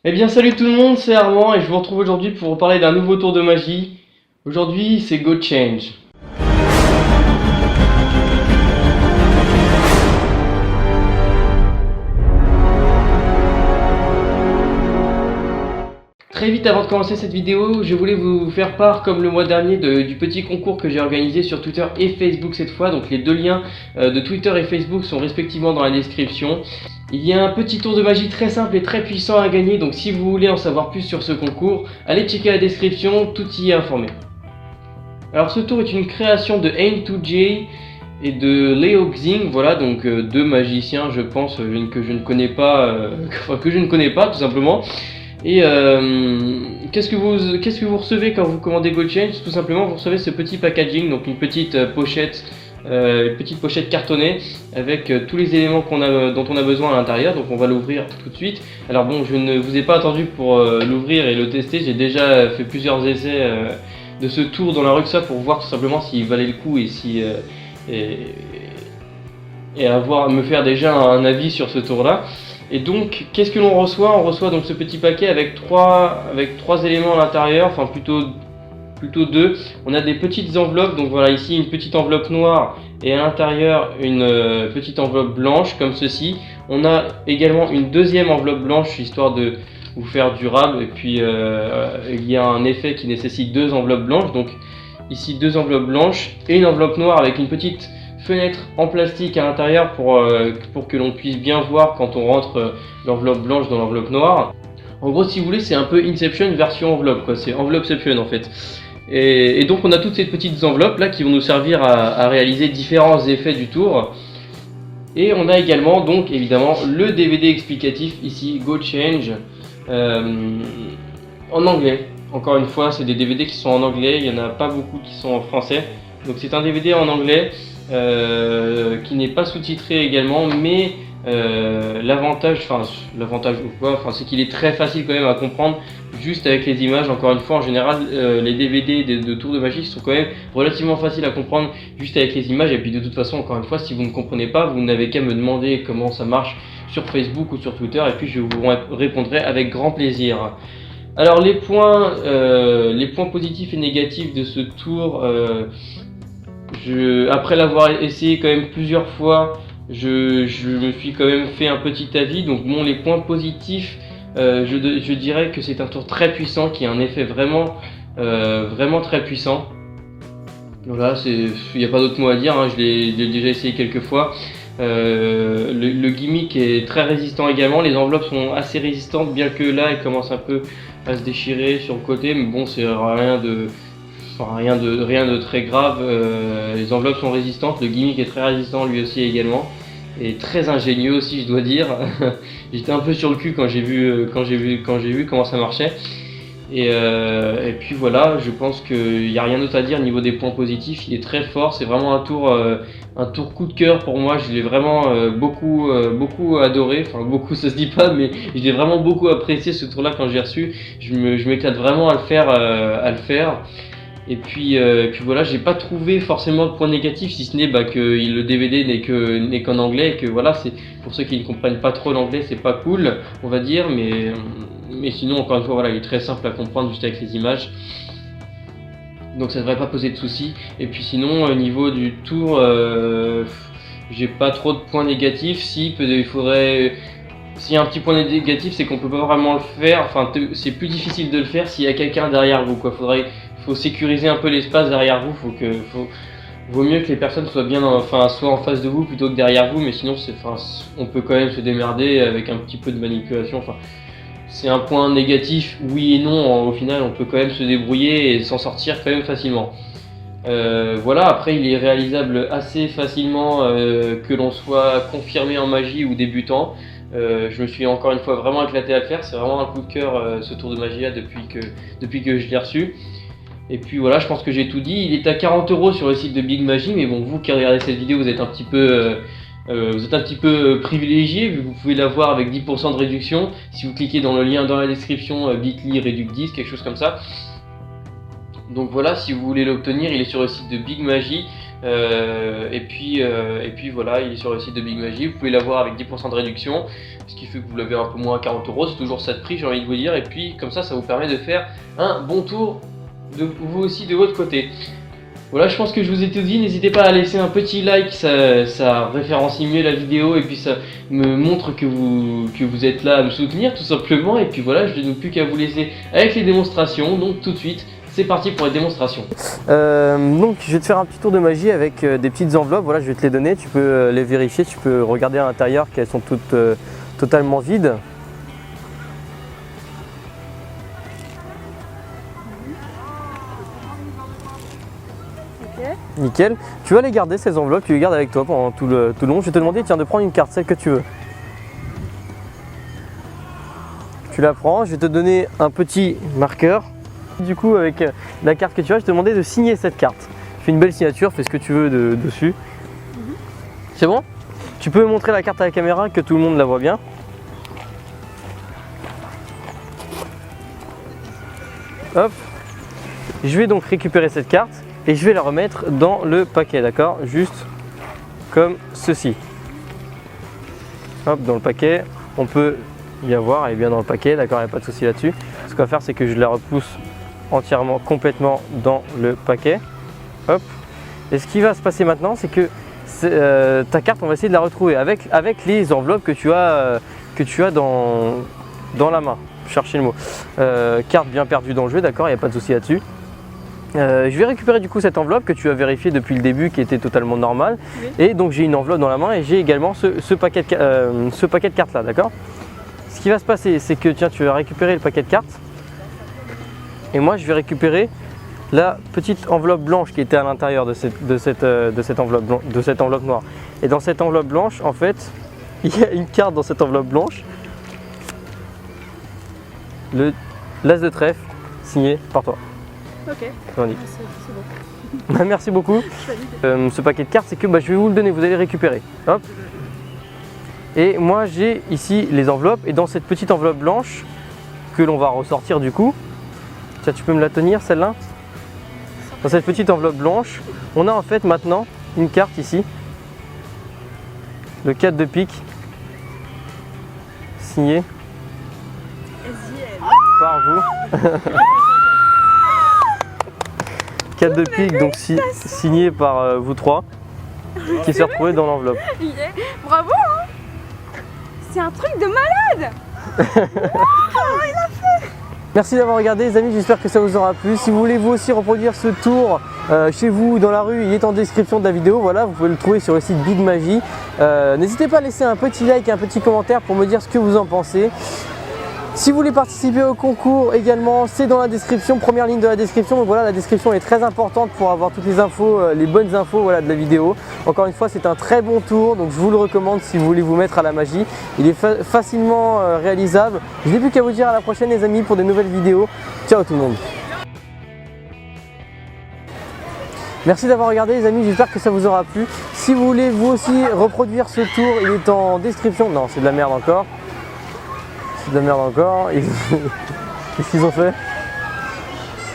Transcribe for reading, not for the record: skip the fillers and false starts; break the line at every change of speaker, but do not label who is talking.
Eh bien salut tout le monde, c'est Armand et je vous retrouve aujourd'hui pour vous parler d'un nouveau tour de magie. Aujourd'hui c'est Go Change. Très vite avant de commencer cette vidéo, je voulais vous faire part, comme le mois dernier, du petit concours que j'ai organisé sur Twitter et Facebook cette fois. Donc les deux liens de Twitter et Facebook sont respectivement dans la description. Il y a un petit tour de magie très simple et très puissant à gagner, donc si vous voulez en savoir plus sur ce concours, allez checker la description, tout y est informé. Alors ce tour est une création de Ain2J et de Leo Xing, voilà, donc deux magiciens je pense que je ne connais pas, que je ne connais pas tout simplement. Et qu'est-ce que vous recevez quand vous commandez GoChange? Tout simplement, vous recevez ce petit packaging, donc une petite pochette cartonnée avec tous les éléments dont on a besoin à l'intérieur. Donc on va l'ouvrir tout de suite. Alors bon, je ne vous ai pas attendu pour l'ouvrir et le tester. J'ai déjà fait plusieurs essais de ce tour dans la Ruxa pour voir tout simplement s'il valait le coup et si me faire déjà un avis sur ce tour là. Et donc, qu'est-ce que l'on reçoit? On reçoit donc ce petit paquet avec trois éléments à l'intérieur, enfin plutôt deux. On a des petites enveloppes, donc voilà, ici une petite enveloppe noire et à l'intérieur une petite enveloppe blanche comme ceci. On a également une deuxième enveloppe blanche histoire de vous faire durable, et puis il y a un effet qui nécessite deux enveloppes blanches, donc ici deux enveloppes blanches et une enveloppe noire avec une petite fenêtre en plastique à l'intérieur pour que l'on puisse bien voir quand on rentre l'enveloppe blanche dans l'enveloppe noire. En gros, si vous voulez, c'est un peu Inception version enveloppe, quoi. C'est Envelopception en fait. Et donc on a toutes ces petites enveloppes là qui vont nous servir à réaliser différents effets du tour. Et on a également donc évidemment le DVD explicatif ici, Go Change, en anglais. Encore une fois, c'est des DVD qui sont en anglais, il n'y en a pas beaucoup qui sont en français. Donc c'est un DVD en anglais qui n'est pas sous-titré également, mais l'avantage c'est qu'il est très facile quand même à comprendre juste avec les images. Encore une fois, en général les DVD de tours de magie sont quand même relativement faciles à comprendre juste avec les images. Et puis de toute façon, encore une fois, si vous ne comprenez pas, vous n'avez qu'à me demander comment ça marche sur Facebook ou sur Twitter, et puis je vous répondrai avec grand plaisir. Alors les points positifs et négatifs de ce tour, après l'avoir essayé quand même plusieurs fois, je me suis quand même fait un petit avis. Donc bon, les points positifs, je dirais que c'est un tour très puissant qui a un effet vraiment très puissant. Voilà, il n'y a pas d'autre mot à dire, hein, je l'ai déjà essayé quelques fois. Le gimmick est très résistant également, les enveloppes sont assez résistantes, bien que là elles commencent un peu à se déchirer sur le côté, mais bon, c'est rien de très grave. Les enveloppes sont résistantes, le gimmick est très résistant lui aussi également, et très ingénieux aussi, je dois dire. J'étais un peu sur le cul quand j'ai vu comment ça marchait. Et puis voilà, je pense qu'il n'y a rien d'autre à dire niveau des points positifs. Il est très fort, c'est vraiment un tour coup de cœur pour moi. Je l'ai vraiment beaucoup adoré. Enfin, beaucoup ça se dit pas, mais je l'ai vraiment beaucoup apprécié ce tour là quand j'ai reçu. Je m'éclate vraiment à le faire. Et puis voilà, j'ai pas trouvé forcément de points négatifs, si ce n'est que le DVD n'est qu'en anglais, et que voilà, c'est pour ceux qui ne comprennent pas trop l'anglais, c'est pas cool, on va dire, mais sinon, encore une fois, voilà, il est très simple à comprendre juste avec les images. Donc ça devrait pas poser de soucis. Et puis sinon, au niveau du tour, j'ai pas trop de points négatifs. S'il y a un petit point négatif, c'est qu'on peut pas vraiment le faire. Enfin, c'est plus difficile de le faire s'il y a quelqu'un derrière vous, quoi. Faut sécuriser un peu l'espace derrière vous. Vaut mieux que les personnes soient soit en face de vous plutôt que derrière vous. Mais sinon, on peut quand même se démerder avec un petit peu de manipulation. Enfin, c'est un point négatif, oui et non. Au final, on peut quand même se débrouiller et s'en sortir quand même facilement. Voilà, après il est réalisable assez facilement, que l'on soit confirmé en magie ou débutant. Je me suis encore une fois vraiment éclaté à le faire, c'est vraiment un coup de cœur, ce tour de magie là depuis que je l'ai reçu. Et puis voilà, je pense que j'ai tout dit. Il est à 40 € sur le site de Big Magie, mais bon, vous qui regardez cette vidéo, vous êtes un petit peu privilégié, vu que vous pouvez l'avoir avec 10% de réduction si vous cliquez dans le lien dans la description, bit.ly réduc 10, quelque chose comme ça. Donc voilà, si vous voulez l'obtenir, il est sur le site de Big Magie. Et puis voilà, il est sur le site de Big Magic. Vous pouvez l'avoir avec 10% de réduction, ce qui fait que vous l'avez un peu moins à 40 €. C'est toujours ça de prix, j'ai envie de vous dire. Et puis comme ça vous permet de faire un bon tour de vous aussi de votre côté. Voilà, je pense que je vous ai tout dit. N'hésitez pas à laisser un petit like, ça référencie mieux la vidéo et puis ça me montre que vous êtes là à me soutenir tout simplement. Et puis voilà, je n'ai plus qu'à vous laisser avec les démonstrations. Donc tout de suite, c'est parti pour les démonstrations.
Donc je vais te faire un petit tour de magie avec des petites enveloppes. Voilà, je vais te les donner, tu peux les vérifier, tu peux regarder à l'intérieur qu'elles sont toutes totalement vides. Nickel. Tu vas les garder ces enveloppes, tu les gardes avec toi pendant tout le long. Je vais te demander tiens, de prendre une carte, celle que tu veux. Tu la prends, je vais te donner un petit marqueur. Du coup avec la carte que tu as, je vais te demander de signer cette carte. Fais une belle signature, fais ce que tu veux dessus. C'est bon? Tu peux montrer la carte à la caméra que tout le monde la voit bien. Hop. Je vais donc récupérer cette carte. Et je vais la remettre dans le paquet, d'accord? Juste comme ceci. Hop, dans le paquet, on peut y avoir, elle est bien dans le paquet, d'accord, il n'y a pas de souci là-dessus. Ce qu'on va faire, c'est que je la repousse entièrement, complètement dans le paquet. Hop. Et ce qui va se passer maintenant, c'est que ta carte, on va essayer de la retrouver avec les enveloppes que tu as dans la main. Cherchez le mot. Carte bien perdue dans le jeu, d'accord, il n'y a pas de souci là-dessus. Je vais récupérer du coup cette enveloppe que tu as vérifiée depuis le début qui était totalement normale. Oui. Et donc j'ai une enveloppe dans la main et j'ai également ce paquet de cartes là, d'accord? Ce qui va se passer, c'est que tiens, tu vas récupérer le paquet de cartes et moi je vais récupérer la petite enveloppe blanche qui était à l'intérieur de cette enveloppe noire. Et dans cette enveloppe blanche, en fait, il y a une carte dans cette enveloppe blanche, l'as de trèfle signé par toi.
Ok,
c'est bon. Merci beaucoup. Ce paquet de cartes, c'est que je vais vous le donner, vous allez le récupérer. Hop. Et moi j'ai ici les enveloppes et dans cette petite enveloppe blanche que l'on va ressortir du coup, tiens, tu peux me la tenir celle-là? Dans cette petite enveloppe blanche, on a en fait maintenant une carte ici, le 4 de pique, signé par vous. 4 de pique, donc signé par vous trois, qui s'est retrouvé dans l'enveloppe.
Bravo hein. C'est un truc de malade. Wow, il a fait.
Merci d'avoir regardé les amis, j'espère que ça vous aura plu. Si vous voulez vous aussi reproduire ce tour chez vous dans la rue, il est en description de la vidéo. Voilà, vous pouvez le trouver sur le site Big Magic. N'hésitez pas à laisser un petit like et un petit commentaire pour me dire ce que vous en pensez. Si vous voulez participer au concours également, c'est dans la description, première ligne de la description. Donc voilà, la description est très importante pour avoir toutes les infos, les bonnes infos voilà, de la vidéo. Encore une fois, c'est un très bon tour, donc je vous le recommande si vous voulez vous mettre à la magie. Il est facilement réalisable. Je n'ai plus qu'à vous dire à la prochaine les amis pour de nouvelles vidéos. Ciao tout le monde. Merci d'avoir regardé les amis, j'espère que ça vous aura plu. Si vous voulez vous aussi reproduire ce tour, il est en description. Non, c'est de la merde encore. De la merde encore. Qu'est-ce qu'ils ont fait?